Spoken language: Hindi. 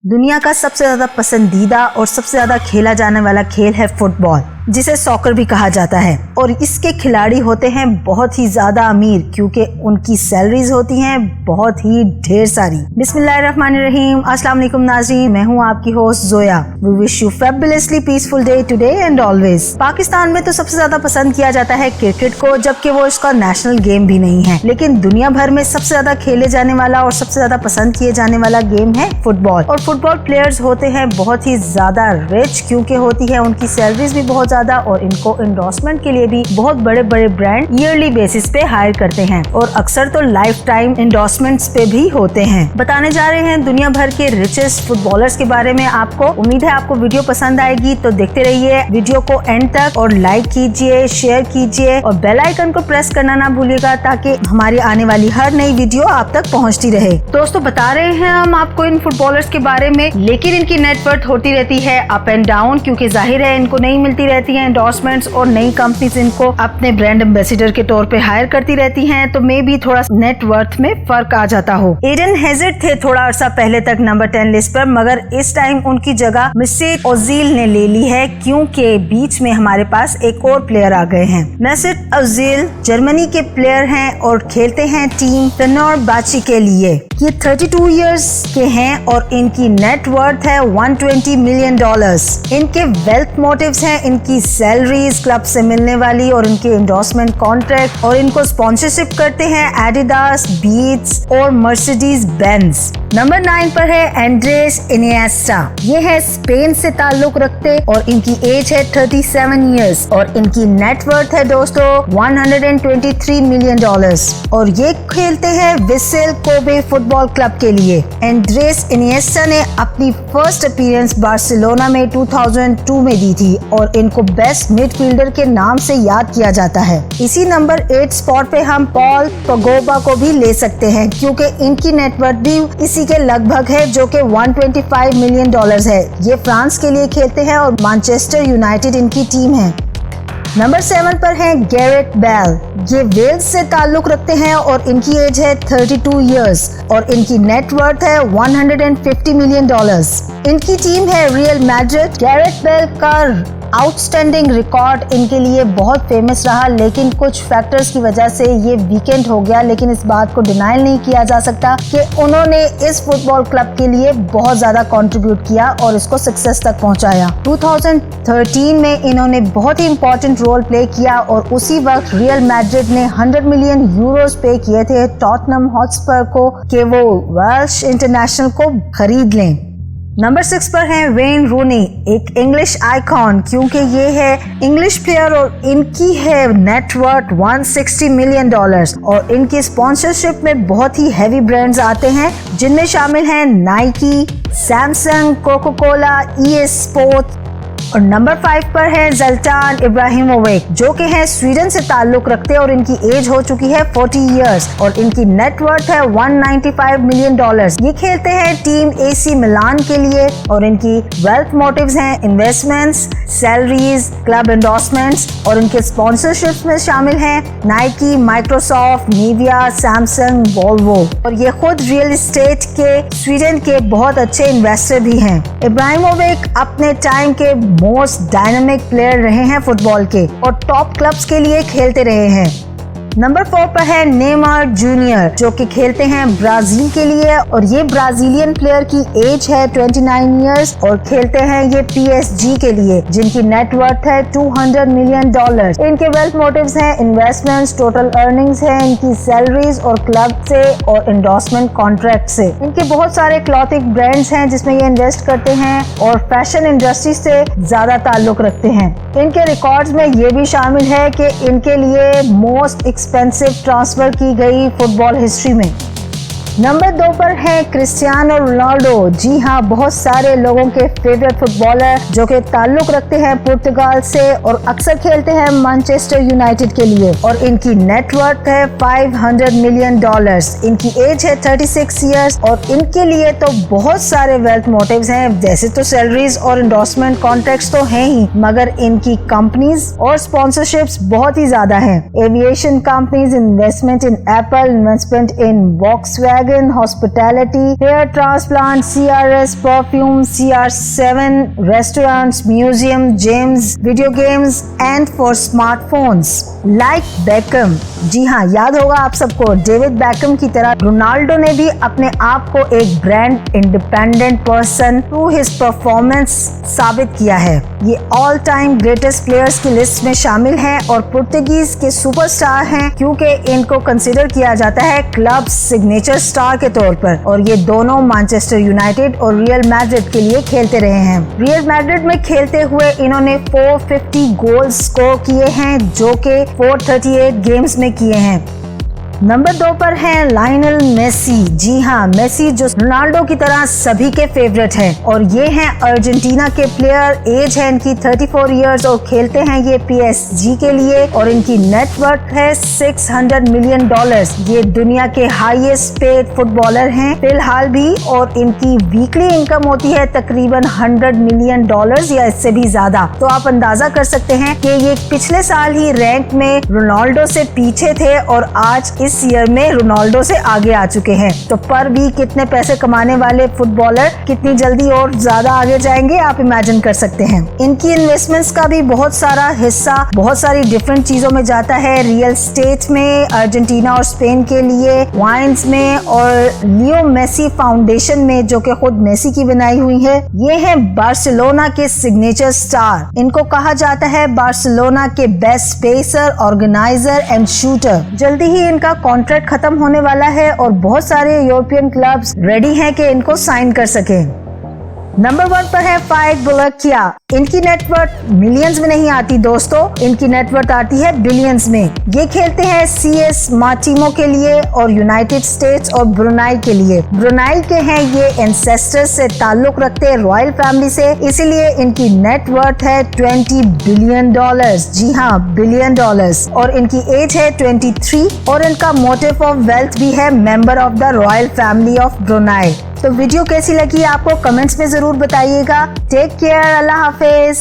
दुनिया का सबसे ज्यादा पसंदीदा और सबसे ज्यादा खेला जाने वाला खेल है फुटबॉल, जिसे सॉकर भी कहा जाता है। और इसके खिलाड़ी होते हैं बहुत ही ज्यादा अमीर, क्योंकि उनकी सैलरीज होती हैं बहुत ही ढेर सारी। बिस्मिल्लाहिर्रहमानिर्रहीम, अस्सलाम वालेकुम नाज़रीन, मैं हूं आपकी host Zoya. We wish you fabulously peaceful day today and always. Pakistan में तो सबसे ज्यादा पसंद किया जाता है क्रिकेट को, जबकि वो इसका नेशनल गेम भी नहीं है। लेकिन दुनिया भर में सबसे ज्यादा खेले जाने वाला और सबसे ज्यादा पसंद किए जाने वाला गेम है फुटबॉल। और फुटबॉल प्लेयर्स होते हैं बहुत ही ज्यादा रिच, क्योंकि होती है उनकी सैलरीज भी बहुत ज्यादा, और इनको एंडोर्समेंट के लिए भी बहुत बड़े बड़े ब्रांड ईयरली बेसिस पे हायर करते हैं, और अक्सर तो लाइफ टाइम एंडोर्समेंट्स पे भी होते हैं। बताने जा रहे हैं दुनिया भर के रिचेस्ट फुटबॉलर्स के बारे में आपको। उम्मीद है आपको वीडियो पसंद आएगी, तो देखते रहिए वीडियो को एंड तक, और लाइक कीजिए, शेयर कीजिए और बेल आइकन को प्रेस करना ना भूलिएगा, ताकि हमारी आने वाली हर नई वीडियो आप तक पहुंचती रहे। दोस्तों, बता रहे हैं हम आपको इन फुटबॉलर्स के बारे में, लेकिन इनकी नेटवर्थ होती रहती है अप एंड डाउन, क्योंकि जाहिर है इनको नहीं मिलती रहती है एंडोर्समेंट्स, और नई कंपनीज इनको अपने ब्रांड एम्बेसडर के तौर पे हायर करती रहती हैं, तो मे भी थोड़ा नेटवर्थ में फर्क आ जाता हो। एडन हैजर्ड थे थोड़ा अरसा पहले तक नंबर 10 लिस्ट पर, मगर इस टाइम उनकी जगह मेसूत ओजिल ने ले ली है, क्योंकि बीच में हमारे पास एक और प्लेयर आ गए हैं। मेसूत ओजिल जर्मनी के प्लेयर हैं और खेलते हैं टीम फेनेरबाचे के लिए। ये 32 इयर्स के हैं और इनकी नेटवर्थ है $120 मिलियन। इनके वेल्थ मोटिव्स हैं इनकी सैलरीज, क्लब से मिलने वाली, और इनके एंडोर्समेंट कॉन्ट्रैक्ट, और इनको स्पॉन्सरशिप करते हैं एडिडास, बीट्स और मर्सिडीज बेंज। नंबर 9 पर है एंड्रेस इनिएस्टा। ये है स्पेन से ताल्लुक रखते, और इनकी एज है 37 इयर्स, और इनकी नेटवर्थ है दोस्तों $123 मिलियन, और ये खेलते हैं विसेल कोबे फुटबॉल क्लब के लिए। एंड्रेस इनिएस्टा ने अपनी फर्स्ट अपीयरेंस बार्सिलोना में 2002 में दी थी, और इनको बेस्ट मिडफील्डर के नाम से याद किया जाता है। इसी नंबर 8 स्पॉट पे हम पॉल पगोबा को भी ले सकते हैं, क्योंकि इनकी नेटवर्थ भी इसी के लगभग है, जो कि $125 मिलियन है। ये फ्रांस के लिए खेलते हैं और मैनचेस्टर यूनाइटेड इनकी टीम है। नंबर 7 पर है गैरेथ बेल। ये वेल्स से ताल्लुक रखते हैं और इनकी एज है 32 इयर्स, और इनकी नेटवर्थ है $150 मिलियन। इनकी टीम है रियल मैड्रिड। गैरेथ बेल का आउटस्टैंडिंग रिकॉर्ड इनके लिए बहुत फेमस रहा, लेकिन कुछ फैक्टर्स की वजह से ये वीकेंड हो गया, लेकिन इस बात को डिनाइल नहीं किया जा सकता कि उन्होंने इस फुटबॉल क्लब के लिए बहुत ज्यादा कंट्रीब्यूट किया और इसको सक्सेस तक पहुंचाया। 2013 में इन्होंने बहुत ही इंपॉर्टेंट रोल प्ले किया, और उसी वक्त रियल मैड्रिड ने 100 मिलियन यूरोस पे किए थे टॉटनहम हॉटस्पर को कि वो वेल्श इंटरनेशनल को खरीद लें। नंबर 6 पर है वेन रूनी, एक इंग्लिश आइकॉन, क्योंकि ये है इंग्लिश प्लेयर, और इनकी है नेटवर्थ $160 मिलियन, और इनकी स्पॉन्सरशिप में बहुत ही हैवी ब्रांड्स आते हैं, जिनमें शामिल हैं Nike, Samsung, Coca Cola, EA sports. और नंबर 5 पर है ज़ल्टान इब्राहिमोविच, जो कि है स्वीडन से ताल्लुक रखते हैं, और इनकी एज हो चुकी है 40 इयर्स, और इनकी नेटवर्थ है $195 मिलियन। ये खेलते हैं टीम AC मिलान के लिए, और इनकी वेल्थ मोटिव्स हैं इन्वेस्टमेंट्स, सैलरीज, क्लब एंडोर्समेंट्स, और इनके स्पॉन्सरशिप्स में शामिल हैं Nike, Microsoft, Nivea, Samsung, Volvo, और ये खुद रियल एस्टेट के स्वीडन के बहुत अच्छे इन्वेस्टर भी हैं। इब्राहिमोविच अपने टाइम के मोस्ट डायनामिक प्लेयर रहे हैं फुटबॉल के, और टॉप क्लब्स के लिए खेलते रहे हैं। नंबर 4 पर है नेमार जूनियर, जो कि खेलते हैं ब्राजील के लिए, और ये ब्राजीलियन प्लेयर की एज है 29 इयर्स, और खेलते हैं ये PSG के लिए, जिनकी नेटवर्थ है $200 मिलियन। इनके वेल्थ मोटिव्स हैं इन्वेस्टमेंट्स, टोटल अर्निंग्स है इनकी सैलरीज और क्लब से और एंडोर्समेंट कॉन्ट्रैक्ट से। इनके बहुत सारे क्लॉथिंग ब्रांड्स हैं जिसमें ये इन्वेस्ट करते हैं, और फैशन इंडस्ट्री से ज्यादा ताल्लुक रखते हैं। इनके रिकॉर्ड्स में ये भी शामिल है कि इनके लिए मोस्ट एक्सपेंसिव ट्रांसफर की गई फुटबॉल हिस्ट्री में। नंबर 2 पर है क्रिस्टियानो रोनाल्डो। जी हाँ, बहुत सारे लोगों के फेवरेट फुटबॉलर, जो कि ताल्लुक रखते हैं पुर्तगाल से, और अक्सर खेलते हैं मैनचेस्टर यूनाइटेड के लिए, और इनकी नेटवर्थ है $500 मिलियन। इनकी एज है 36 इयर्स, और इनके लिए तो बहुत सारे वेल्थ मोटिव्स हैं। जैसे तो सैलरीज और एंडोर्समेंट कॉन्ट्रैक्ट्स तो हैं ही, मगर इनकी कंपनीज और स्पॉन्सरशिप्स बहुत ही ज्यादा हैं। Aviation companies, investment in Apple, investment in Volkswagen, dragon, hospitality, hair transplant, CRS, perfume, CR7, restaurants, museum, gyms, video games and for smartphones like Beckham. जी हाँ, याद होगा आप सबको, डेविड बेकम की तरह रोनाल्डो ने भी अपने आप को एक brand independent person through his performance साबित किया है। ये ऑल टाइम ग्रेटेस्ट प्लेयर्स की लिस्ट में शामिल हैं और पुर्तगीज के सुपरस्टार हैं क्योंकि इनको कंसिडर किया जाता है क्लब सिग्नेचर स्टार के तौर पर। और ये दोनों मैनचेस्टर यूनाइटेड और रियल मैड्रिड के लिए खेलते रहे हैं। रियल मैड्रिड में खेलते हुए इन्होंने 450 गोल स्कोर किए हैं जो कि 438 गेम्स में किए हैं। नंबर 2 पर है लायनल मेसी। जी हाँ, मेसी जो रोनाल्डो की तरह सभी के फेवरेट हैं और ये हैं अर्जेंटीना के प्लेयर। एज है इनकी 34 इयर्स और खेलते हैं ये PSG के लिए और इनकी नेटवर्थ है $600 मिलियन। ये दुनिया के हाईएस्ट पेड फुटबॉलर हैं फिलहाल भी और इनकी वीकली इनकम होती है तकरीबन $100 मिलियन या इससे भी ज्यादा। तो आप अंदाजा कर सकते हैं कि ये पिछले साल ही रैंक में रोनाल्डो से पीछे थे और आज इस ईयर में रोनाल्डो से आगे आ चुके हैं। तो पर भी कितने पैसे कमाने वाले फुटबॉलर कितनी जल्दी और ज्यादा आगे जाएंगे आप इमेजिन कर सकते हैं। इनकी इन्वेस्टमेंट्स का भी बहुत सारा हिस्सा बहुत सारी डिफरेंट चीजों में जाता है। रियल एस्टेट में, अर्जेंटीना और स्पेन के लिए, वाइन्स में और लियो मेसी फाउंडेशन में जो कि खुद मेसी की बनाई हुई है। ये है बार्सिलोना के सिग्नेचर स्टार। इनको कहा जाता है बार्सिलोना के best pacer, organiser and shooter. जल्दी ही इनका कॉन्ट्रैक्ट खत्म होने वाला है और बहुत सारे यूरोपियन क्लब्स रेडी हैं कि इनको साइन कर सकें। नंबर 1 पर है फाइक बुलकिया। इनकी नेटवर्थ मिलियंस में नहीं आती दोस्तों, इनकी नेटवर्थ आती है बिलियंस में। ये खेलते हैं CS मार्टिमो के लिए और यूनाइटेड स्टेट्स और ब्रुनाई के लिए। ब्रुनाई के हैं ये, एंसेस्टर्स से ताल्लुक रखते हैं रॉयल फैमिली से, इसीलिए इनकी नेटवर्थ है $20 बिलियन। जी हाँ, $बिलियन। और इनकी एज है 23 और इनका मोटिव ऑफ वेल्थ भी है member of the royal family of Brunei. तो वीडियो कैसी लगी आपको कमेंट्स में जरूर बताइएगा। टेक केयर, अल्लाह हाफिज।